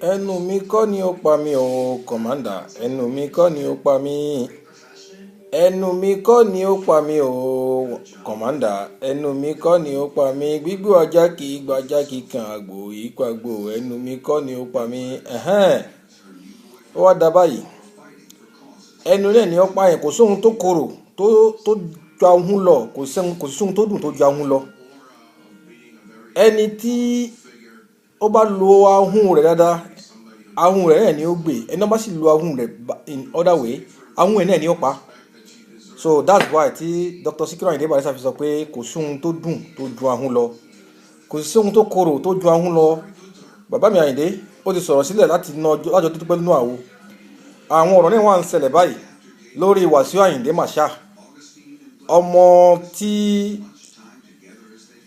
Ẹnu mi kọ́ ni ó pa mí o, Commander. Ẹnu mi kọ́ ni ó pa mí. Ẹnu mi kọ́ ni ó pa mí o, Commander. Ẹnu mi kọ́ ni ó pa mí. Gbígbó ajá kì í gbajá kì í kan àgbò ìpàgbò. Ẹnu mi kọ́ ni ó pa mí. Ó wá dà báyìí. Ẹnu náà ni ó pa yẹn. Kò sóhun tó korò tó ju ahun lọ. Kò sóhun tó dùn tó ju ahun lọ. Ẹni tí ó bá lo ahun rẹ̀ dáadáa, ahun rẹ̀ náà ni ó gbé. Ẹni bá sì lo ahun rẹ̀ in other way, ahun rẹ̀ náà ni ó pa. So that's why tí Dr. Sikiru Ayinde Barrister fi sọ pé kò sí ohun tó dùn tó ju ahun lọ, kò sí ohun tó korò tó ju ahun lọ. Bàbá mi Ayinde ó ti sọ̀rọ̀ sílẹ̀ láti lájọ tó dúpẹ́ nínú àwo. Àwọn ọ̀rọ̀ náà wà ń ṣẹlẹ̀ báyìí lórí Wasiu Ayinde Marshal, ọmọ tí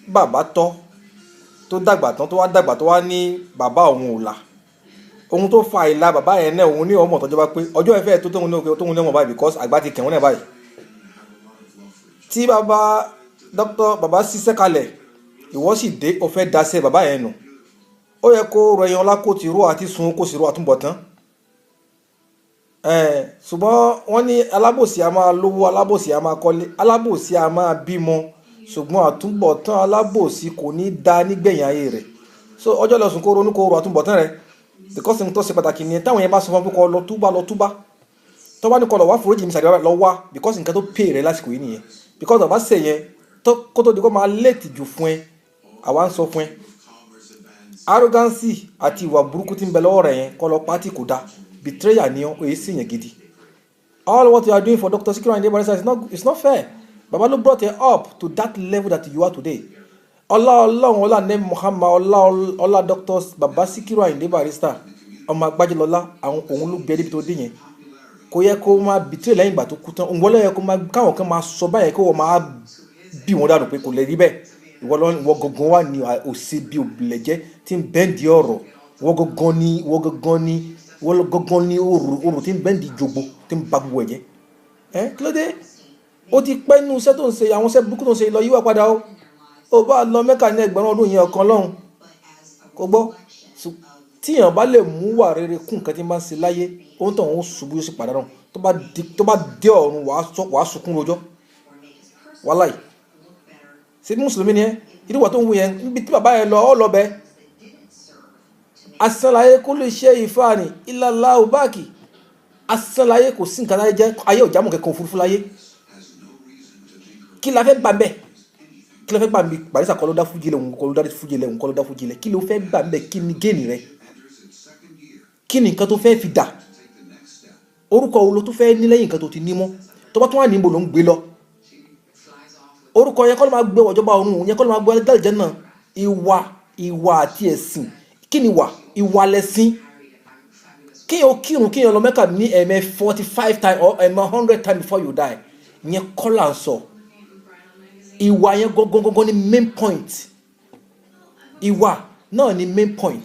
bàbá tọ́ tó dàgbà tán tó wá dàgbà tó wá ní bàbá òun ò là. Ohun tó fa ìlà bàbá yẹn náà òun ní ọmọ tọ́jọ́ bá pé ọjọ́ ẹ̀fẹ́ tó tóun ní ọmọ báyìí because àgbà ti kẹ̀wọ́n náà báyìí. Tí bàbá ṣiṣẹ́ kalẹ̀ ìwọ sì dé ó fẹ́ daṣẹ́ bàbá yẹn nù, ó yẹ kó rọ ẹyan ọlá kó ti ró àti sun kó sì ró àtúbọ̀tán. Ṣùgbọ́n wọ́n ní alábòsí a máa lówó, alábòsí a máa kọ́lé, alábòsí a máa bímọ, ṣùgbọ́n àtúbọ̀tán alábòsí kò ní dá nígbẹ̀yìn ayé rẹ̀. So ọjọ́ lọ sùn kó ronú kó ro àtúbọ̀tán rẹ̀ because nǹkan tó ṣe pàtàkì ni táwọn yẹn bá sọ fún pé kó lọ túbá tó bá ní kó lọ wá foríjì mi sàdéwà lọ wá because nǹkan tó pè rẹ̀ lásìkò yìí nìyẹn. Because bàbá ṣe yẹn kó tó di kó máa léètì jù fún ẹ, àwa ń sọ fún ẹ arrogance àti ìwà burúkú tí ń bẹ lọ́wọ́ rẹ̀ yẹn kó lọ pátì kò dáa, betrayer ni èyí sì yẹn gidi. All what you are doing for Dr. Sikiru Ayinde Barrister is not fair. Baba ló brought you up to that level that you are today. Ọlá name Muhammad, ọlá Dr. Baba Sikiru Ayinde Barrister, ọmọ Agbájélọlá, àwọn òun ló gbé débi tó dé yẹn. Kò yẹ kó máa betray lẹ́yìn ìgbà tó kú tán. Òun wọlé yẹ kó máa káwọn kan máa sọ báyẹn kó wọ́n máa bí wọn dànù pé kò lè rí bẹ́ẹ̀. Ìwọ gangan wà ní òsè bí òbílẹ̀jẹ́ tí ń bẹ́ǹdì ọ̀rọ̀. Ìwọ gangan ní òrò tí ń bẹ́ǹdì jogbo tí ń ba gbogbo ẹ̀jẹ̀. Kí ló dé? Ó ti pẹ́ nínú iṣẹ́ tó ń ṣe, àwọn iṣẹ́ burúkú tó ń ṣe lọ yíwà padà ó. Ó bá lọ Mẹ́kà ní ẹgbẹ̀rún ọdún yẹn ọ̀kan lọ́hùn kò gbọ́. Tí èèyàn bá lè mú wà rere kún nǹkan tí máa ń ṣe láyé, ohun tó ń ṣubú yóò sì padà rán. Tó bá dé ọ̀run wàá sunkún lọ́jọ́. Wàláì. Ṣé Mùsùlùmí ni ẹ́? Ìdíwà tó ń wù yẹn níbi tí bàbá yẹn lọ ọ́ lọ bẹ́ẹ̀. Asánláyé kó lè ṣe ìfáàní ìlàlá òbáàkì. Asánláyé kò sí nǹkan láyé jẹ́ ayé ò jámọ̀ kẹ́kọ̀ọ́ òfurufú láyé. Kí la fẹ́ gbà bẹ́ẹ̀? Kí ló fẹ́ gbà mí? Barrister kọ́ ló dá fújì lẹ̀, òun kọ́ ló dá fújì lẹ̀, òun kọ́ ló dá fújì lẹ̀. Kí ló fẹ́ gbà bẹ́ẹ̀? Kí ni géènì rẹ? Kí ni nǹkan tó fẹ́ fi dà? Orúkọ wo ló tó fẹ́ ní lẹ́yìn nǹkan tó ti ní mọ́? Tó bá tún wà ní ibo ló ń gbé lọ. Orúkọ yẹn kọ́ ló máa gbé ọjọ́ba ọ̀run, yẹn kọ́ ló máa gbé ọjọ́ ìjẹ́ náà. Ìwà àti ẹ̀sìn. Kí ni ìwà lẹ̀sìn? Kíyàn kírun kíyàn lọ Mẹ́kà ní 45 times or 100 times before you die. Yẹn kọ́ là ń sọ. Ìwà yẹn gangan ni main point. Ìwà náà ni main point.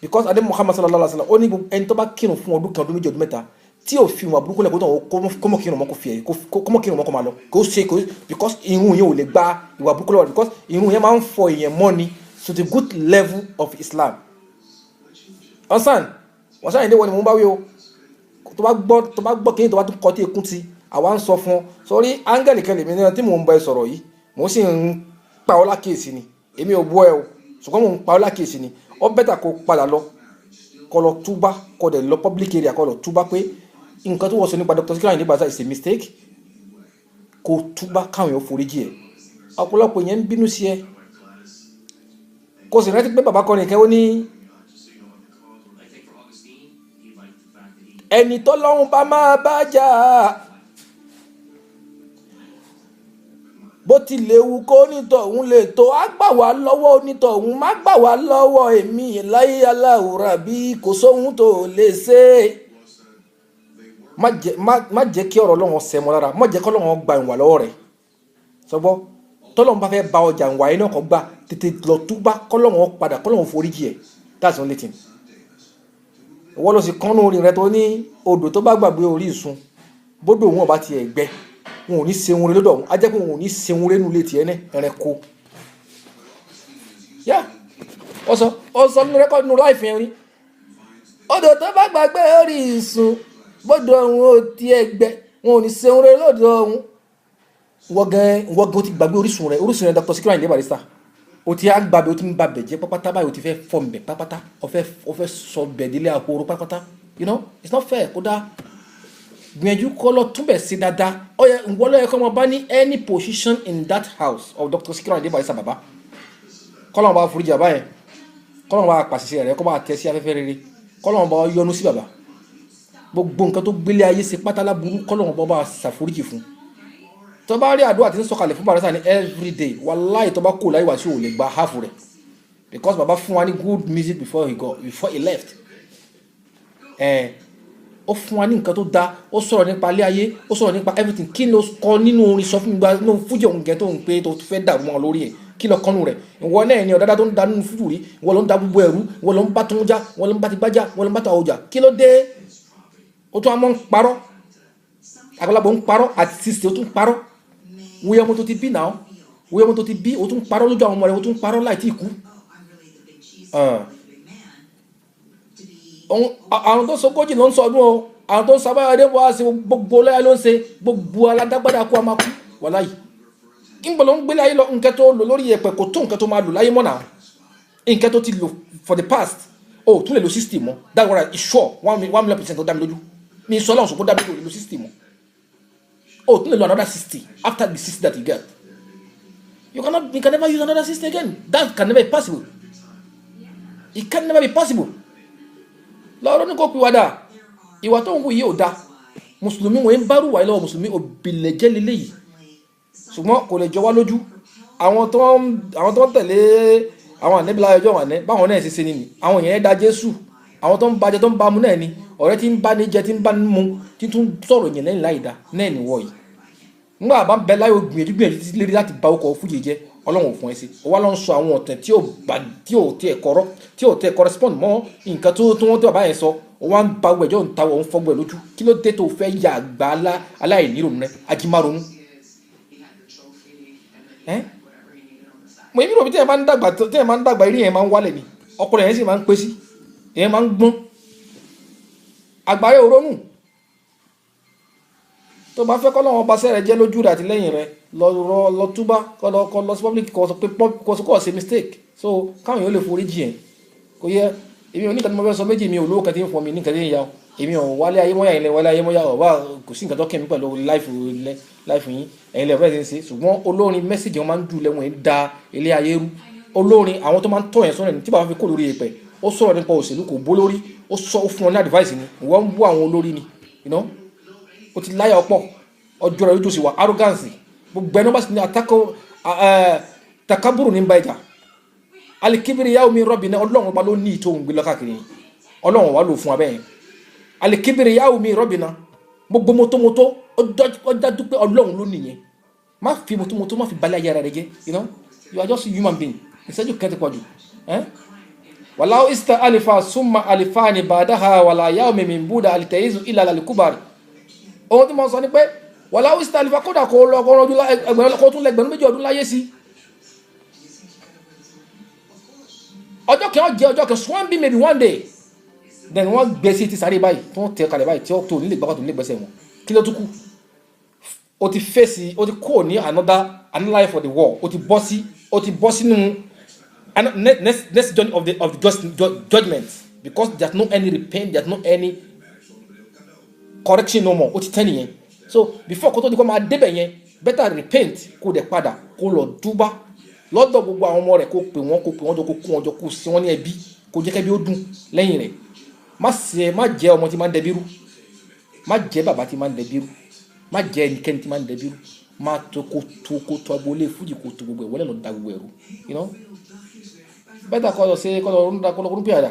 Because Adé Muhammad sallallahu alaihi wasallam ó ní ẹni tó bá kírun fún ọdún kan ọdún méjì ọdún mẹ́ta tí ò fi ìwà burúkú lẹ̀ kó mọ̀ kírun mọ́ kó fi ẹ̀ kó mọ̀ kírun mọ́ kó máa lọ kó ṣe because irun yẹn ò lè gba ìwà burúkú lọ́wọ́ because irun yẹn máa ń fọ èèyàn mọ́ ni to the good level of Islam. Ọ̀sán wọ́n ṣáà ìdíwọ́ ni mo ń bá wí o. Tó bá gbọ́ kí ni tó bá tún kọ́ tí ekún ti àwa ń sọ fún ọ sórí áńgẹ̀lì kẹlẹ̀ mi náà tí mò ń bá ẹ sọ̀rọ̀ yìí mò ń sì ń pa ọ́ lákèésí ni èmi ò bọ́ ẹ o ṣùgbọ́n mò ń pa ọ́ lákèésí ni ó bẹ́tà kó padà lọ kó lọ túbá kó dẹ̀ lọ public area kó lọ túbá pé nǹkan tó wọ́n sọ nípa Dr. Sikiru Ayinde Barrister is a mistake kó túbá káwọn èèyàn foríjì ẹ̀. Ọ̀pọ̀lọpọ̀ yẹn ń bínú sí ẹ kó sì rántí pé bàbá kan nìkan ó ní ẹni tó lọ́hùn bá máa bá jà bó ti léwu kó onítọ̀hún lè tó á gbà wá lọ́wọ́ onítọ̀hún má gbà wá lọ́wọ́ èmi láyé aláwòrán bí kò sóhun tó lè ṣe. Má jẹ́ kí ọ̀rọ̀ Ọlọ́run ṣẹ mọ́ lára, má jẹ́ kí Ọlọ́run gba ìwà lọ́wọ́ rẹ̀. Sọgbọ́ tọ́lọ́run bá fẹ́ ba ọjà ìwà iná kan gbà tètè lọ túbá kọ́lọ́run padà kọ́lọ́run foríjì ẹ̀. That's the only thing. Ìwọ ló sì kánú orin rẹ tó ní odò tó bá gbàgbé orí ìsun bódò wọn bá ti ẹ̀gbẹ́ wọn ò ní seun rẹ lọ́dọ̀ wọn á jẹ́ pé wọn ò ní seun rẹ nulẹ̀ tiẹ̀ ní ẹranko. ọsọ nínú rẹ́kọ̀dì nínú láìfẹ́ yẹn rí odò tó bá gbàgbé orísun gbọ́dọ̀ òun ò ti ẹgbẹ́ wọn ò ní ṣe oore lọ́dọ̀ òun wọ́n ti gbàgbé orísun rẹ̀ Dr. Sikiru Ayinde Barrister o ti á gbàgbé o ti ń ba bẹ̀jẹ̀ pápátá báyìí o ti fẹ́ fọ́ mbẹ̀ pápátá o fẹ́ sọ bẹ̀dílé àpòrò pápátá you know it's not fair kódà gbìyànjú kọ́ lọ túbẹ̀ sí dáadáa wọ́n lọ́yẹ kọ́ mọ bá ní any position in that house of Dr. Sikiru Ayinde Barrister bàbá kọ́lọ́mù bá foríjì àbá yẹn kọ́lọ́mù bá pàṣẹ rẹ̀ kọ́ bá tẹ̀ sí afẹ́fẹ́ rere kọ́lọ́mù bá yọ́nú sí bàbá gbogbo nǹkan tó gbélé ayé ṣe pátálá burú kọ́lọ́mù bá ṣàforíjì fún tó bá rí àdúrà tí ń sọ̀kalẹ̀ fún Barrister ní everyday wàláì tó bá kó láyé wá sí ò lè gba half rẹ̀ because bàbá fún wa ní good music before he left ó fún wa ní nǹkan tó dáa ó sọ̀rọ̀ nípa ilé ayé ó sọ̀rọ̀ nípa everything kí ló kọ nínú orin sọ fún mi gba nínú fújì òun gẹ̀ tó ń pé tó fẹ́ dàrú wọn lórí ẹ̀ kí lọ kọ́nu rẹ̀ ìwọ náà ni ọ̀dádá tó ń da nínú fújì rí ìwọ ló ń da gbogbo ẹ̀rú ìwọ ló ń bá tó ń já ìwọ ló ń bá ti gbájá ìwọ ló ń bá ta ọjà kí ló dé ó tún àmọ́ ń parọ́ àgbàlagbà ń parọ́ àti sísè ó tún parọ́ wúyẹ ọmọ tó ti bí náà wúyẹ ọmọ tó ti bí ó tún parọ́ lójú àwọn ọmọ rẹ̀ ó tún parọ́ láì tí ì kú àwọn tó sọgójì ló ń sọ ọdún o àwọn tó ń sábàáyé wá sí gbogbo ọlọ́yà ló ń ṣe gbogbo aládágbádá kó a máa kú wàláyé ìgbà ló ń gbélé ayé lọ nǹkan tó lò lórí ẹ̀pẹ̀ kò tó nǹkan tó máa lò láyé mọ́ náà nǹkan tó ti lò for the past tún lè lo system mọ́ that one is sure 1,000,000% tó dá mi lójú mi sọ lọ́wọ́ sọ́kó dá mi lójú lo system mọ́ tún lè lo another 60 after the 60 that you get you can never use another 60 again that can never be possible it can never be possible lọ́rọ́ ní kò pè wádà ìwà tó ń wù yìí ò dá mùsùlùmí wọ́n ń bárù wáyé lọ́wọ́ mùsùlùmí òbílẹ̀ jẹ́ lélẹ̀ yìí ṣùgbọ́n kò lè jọ wá lójú àwọn tó ń tẹ̀lé àwọn ànẹ́bílá ọjọ́ wọn ní báwọn náà ṣe ṣe nìyí àwọn yẹn dá Jésù àwọn tó ń bàjẹ́ tó ń bá mu náà ni ọ̀rẹ́ tí ń bá ní jẹ tí ń bá ní mu tí tún sọ̀rọ̀ yẹn lẹ́yìn láì dá náà ní wọ̀ yìí nígbà bá ń bẹ láyò gbìyànjú títí lérí láti bá ọkọ̀ fújì jẹ́ Ọlọ́run ò fún ẹ sí ó wá lọ ń sọ àwọn ọ̀tẹ̀ tí ò tẹ̀ correspond mọ́ nǹkan tó wọ́n tó bàbá yẹn sọ ó wá ń ba ẹjọ́ ń ta ọ̀ ń fọ́gbọ́ ẹ lójú kí ló dé tó fẹ́ yà àgbà aláìníròmù rẹ ajímáròmù mo yẹ bí ròbí tẹ́yẹ̀ máa ń dàgbà eré yẹn máa ń wálẹ̀ ni ọkùnrin yẹn sì máa ń pé sí èyàn máa ń gbọ́n àgbáyé òrónù tó bá fẹ́ kọ́ lọ́wọ́ ọba sẹ́rẹ̀ jẹ́ lójú rẹ̀ àti lẹ́yìn rẹ̀ lọ túbá kọ́ lọ sí public kọ́ sọ pé kọ́ ṣe mistake so káwọn yóò lè forí jì yẹn kò yẹ èmi ò ní ìkàtí mo fẹ́ sọ méjì mi ò lówó kẹtí ń fọ mi ní kẹtí ń ya èmi ò wálé ayé mọ́yà ilẹ̀ wálé ayé mọ́yà ọ̀wá kò sí nǹkan tó kẹ́mi pẹ̀lú láìfù yín ẹ̀yin lè fẹ́ ṣe ṣùgbọ́n olórin mẹ́sìgì wọn máa ń dùn lẹ́wọ̀n ń da ilé ayé rú olórin àwọn tó máa ń tọ̀ yẹn sọ́nà ní tí bàbá fi kó lórí èpẹ̀ ó sọ̀rọ̀ nípa òṣèlú kò bó lórí ó fún ọ ní advice ni ìwọ ń bú àwọn olórí ni ó ti láyà ọ̀pọ̀ ọjọ́ rẹ̀ lójú sí wa arrogance gbogbo ẹni wọ́n bá sì ní takaburu ní bá ìjà alikibiri yàwó mi rọ́bì náà ọlọ́run ọba ló ní ìtò òun gbé lọ́kàkiri ọlọ́run wà lò fún abẹ́yẹn alikibiri yàwó mi rọ́bì náà gbogbo mọ́tòmọ́tò ó dájú pé ọlọ́run ló nìyẹn má fi mọ́tòmọ́tò má fi balẹ̀ ayé ara rẹ jẹ́ you are just a human being ìṣẹ́jú kẹ́tì pọ̀jù wàláwó ista alifa summa alifani bàdáha wàlá yàwó mi mi búdà alitayizu ilà alikubari ohun tí mo sọ ni pé wàláwó ista alifa kódà kó lọ kó tún lẹ́gbẹ̀rún méjì ọdún láyé sí ọjọ́ kan jẹ́ ọjọ́ kan swan be maybe one day then wọ́n gbé sí ti sáré báyìí tí wọ́n tẹ̀ kalẹ̀ báyìí tí ó tó nílé gbákàtò nílé gbẹ́sẹ̀ wọn kí ló tún kù o ti fèsì o ti kó ní another life for the war o ti bọ́ sínú next journey of the judgment because there's no any repent there's no any correction no more o ti tẹ́ nìyẹn so before kó tó di kó máa débẹ̀ yẹn better repent kó dẹ̀ padà kó lọ túbá lọ́dọ̀ gbogbo àwọn ọmọ rẹ̀ kó pè wọ́n jọ kó kún wọn jọ kó sí wọn ní ẹbí kó jẹ́ kẹ́bí ó dùn lẹ́yìn rẹ̀ má jẹ́ ọmọ tí máa ń dẹbí rú má jẹ́ bàbá tí máa ń dẹbí rú má jẹ́ ẹnikẹ́ni tí máa ń dẹbí rú má tó kó agboolé fújì kó tó gbogbo ẹ̀ wọlé lọ da gbogbo ẹ̀rú bẹ́tà kọ́ lọ sí kọ́ lọ rún pìàdà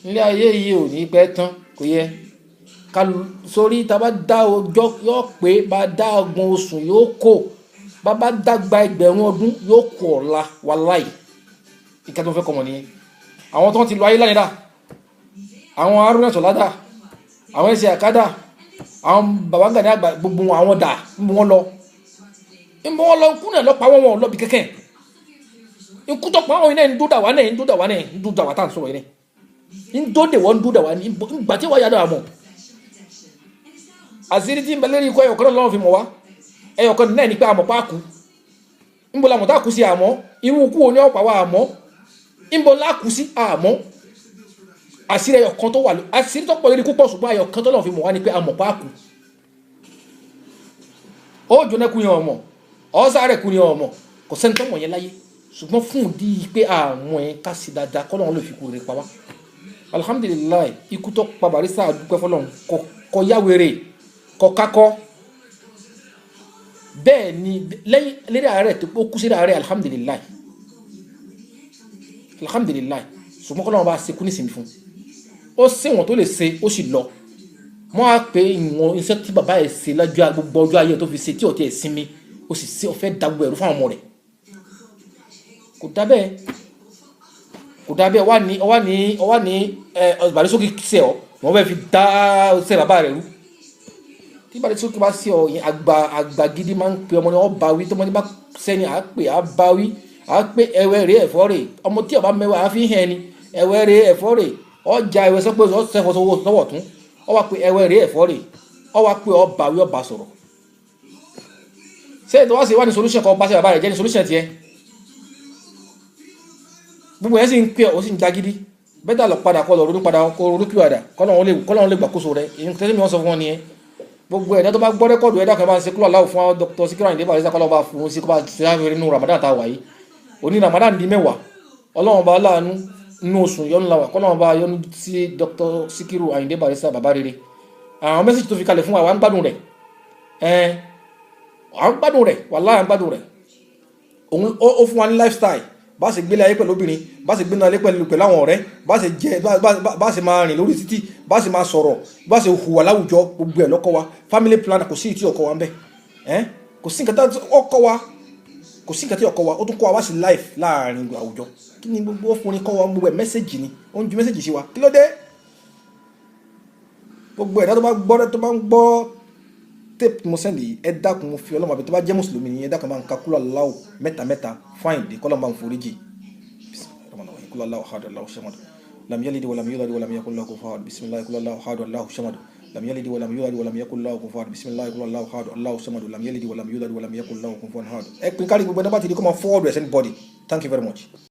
nílé ayé yìí ò ní pẹ́ tán kò yẹ sórí tá a bá dá ọjọ́ yóò pé bá dá ọgbọ̀n oṣù yóò kó bàbá dàgbà ẹgbẹ̀rún ọdún yóò kú ọ̀la wàláì ìkẹ́ tó fẹ́ kọmọ nìyẹn àwọn tó ti lọ ayé láyé dà àwọn Haruna Sọ̀ládà àwọn ẹ̀sẹ̀ àkádà àwọn bàbá Gani àgbà gbogbo àwọn dà níbo wọn lọ kúnlẹ̀ lọ́pàá wọn lọ́bi kẹ́kẹ́ ikú tó pa àwọn iná ń dúdà wá náà ń dúdà wá náà ń dúdà wá tá à ń sọ̀rọ̀ yẹn ń dóde wọ́n ń dúdà wá ní ìgbà tí wọ́n yá dáa mọ̀ àṣírí tí ń bẹ lérí ikú ẹyọ̀kan náà lọ́wọ́ fi mọ̀ wá ẹyọ̀kan náà ní pé àmọ̀ páàkù ńbọ̀ làmọ̀ tá kù sí àmọ́ irú ikú oní ọ̀pá wa àmọ́ ńbọ̀ lákù sí àmọ́ àṣírí ẹyọ̀kan tó wà àṣírí tó pọ̀ lérí ikú pọ̀ ṣùgbọ́n ẹyọ̀kan tó lọ́wọ́ fi mọ̀ wá ní pé àmọ̀ páàkù ó jóná kú yẹn ọmọ ọ sáré kú yẹn ọmọ kò sẹ́ni tó mọ̀ yẹn láyé ṣùgbọ́n fún ìdí pé àwọn ẹ̀ ká sí dáadáa kọ́ lọ́wọ́ lè fi kú rẹ̀ pa wá alhamdulilayi ikú tó pa Barrister dúpẹ́ fọlọ́run kọ yáwèrè kọ kákọ́ bẹ́ẹ̀ ni lẹ́yìn lérí ààrẹ tó kú sí ààrẹ alhamdulilayi ṣùgbọ́n kọ́ lọ́wọ́ bá ṣe kú nísìnyí fún ó ṣèwọ̀n tó lè ṣe ó sì lọ mọ́ á pé ìwọ̀n iṣẹ́ tí bàbá ẹ̀ ṣe lọ́jọ́ gbogbo ọjọ́ ayé tó fi ṣe tí ò tí ẹ̀ sinmi ó sì ṣe ọ̀fẹ́ dàgbò ẹ̀rú fáwọn ọmọ rẹ̀ kò dábẹ́ ọwá ní Barrister ṣe ọ wọ́n fẹ́ fi dá ṣe bàbá rẹ̀ rú tí Barrister bá ṣe ọ àgbà gidi máa ń pe ọmọ ní ọba wí tó mọ́ ní bá sẹ́ni àbá wí àpé ẹ̀wẹ̀ rẹ̀ ẹ̀fọ́ rẹ̀ ọmọ tí ọba mẹ́wàá àfi hàn ni ẹ̀wẹ̀ rẹ̀ ẹ̀fọ́ rẹ̀ ọjà ẹ̀wẹ̀ sọ pé ọ̀sẹ̀fọ́ sọ́wọ́ tún ọ wá pé ẹ̀wẹ̀ rẹ̀ ẹ̀fọ́ rẹ̀ ọ wá pé ọba wí ọba sọ̀rọ̀ ṣé ètò wá sí wá ní solution kan bá ṣe bàbá rẹ̀ jẹ́ ní solution tiẹ̀ gbogbo ẹ̀ sì ń pẹ́ ó sì ń jagidi bẹ́tà lọ padà kọ́ lọ ronú padà kó ronú kíwàdà kọ́lọ́run lè gbàkóso rẹ̀ èyí tẹ́lẹ̀ mi wọ́n sọ fún wọn nìyẹn gbogbo ẹ̀dá tó bá gbọ́ rẹ́kọ̀dù ẹ̀dá kan bá ń ṣe kúlọ̀ aláwọ̀ fún Dr. Sikiru Ayinde Barrister kọ́lọ́ bá fún un sí kó bá ṣe àfihàn nínú Ramadan tá a wà yìí òní Ramadan di 10 ọlọ́run bá láàánú nínú oṣù yọnu làwà kọ́lọ́run bá yọnu sí Dr. Sikiru Ayinde Barrister bàbá rere àwọn mẹ́sàgì tó fi kalẹ̀ fún wa wà ń gbádùn rẹ̀ wàláhì à ń gbádùn rẹ̀ òun ó fún wa ní lifestyle bá ṣe gbélé ayé pẹ̀lú obìnrin bá ṣe gbéná ayé pẹ̀lú àwọn ọ̀rẹ́ bá ṣe jẹ bá ṣe máa rìn lórí títì bá ṣe máa sọ̀rọ̀ bá ṣe hùwà láwùjọ gbogbo ẹ̀ lọ́kọ́ wa family plan kò sí ìtì ọkọ wa ń bẹ kò sí nǹkan tí ọkọ wa ó tún kọ́ wa wá sí life láàrin àwùjọ kí ni gbogbo ọkùnrin kọ́ wa gbogbo ẹ̀ mẹ́sẹ̀gì ni ó ń ju mẹ́sẹ̀gì sí wa kí ló dé gbogbo ẹ̀dá tó bá ń gbọ́ tape mo sẹ́ndì yìí ẹ dákun mo fi ọlọ́mọ àbí tó bá jẹ́ mùsùlùmí ni ẹ dákun máa ń ka kúlọ̀ aláwọ̀ mẹ́ta fáìn dé kọ́lọ́ máa ń foríjì kúlọ̀ aláwọ̀ ahad Allahu samad lam yalid wa lam yulad wa lam yakul lahu kufuwan ahad bisimilahi kúlọ̀ aláwọ̀ ahad Allahu samad lam yalid wa lam yulad wa lam yakul lahu kufuwan ahad bisimilahi kúlọ̀ aláwọ̀ ahad Allahu samad lam yalid wa lam yulad wa lam yakul lahu kufuwan ahad ẹ pín kárí gbogbo ẹ dábàá ti di kọ́ máa forward to anybody. Thank you very much.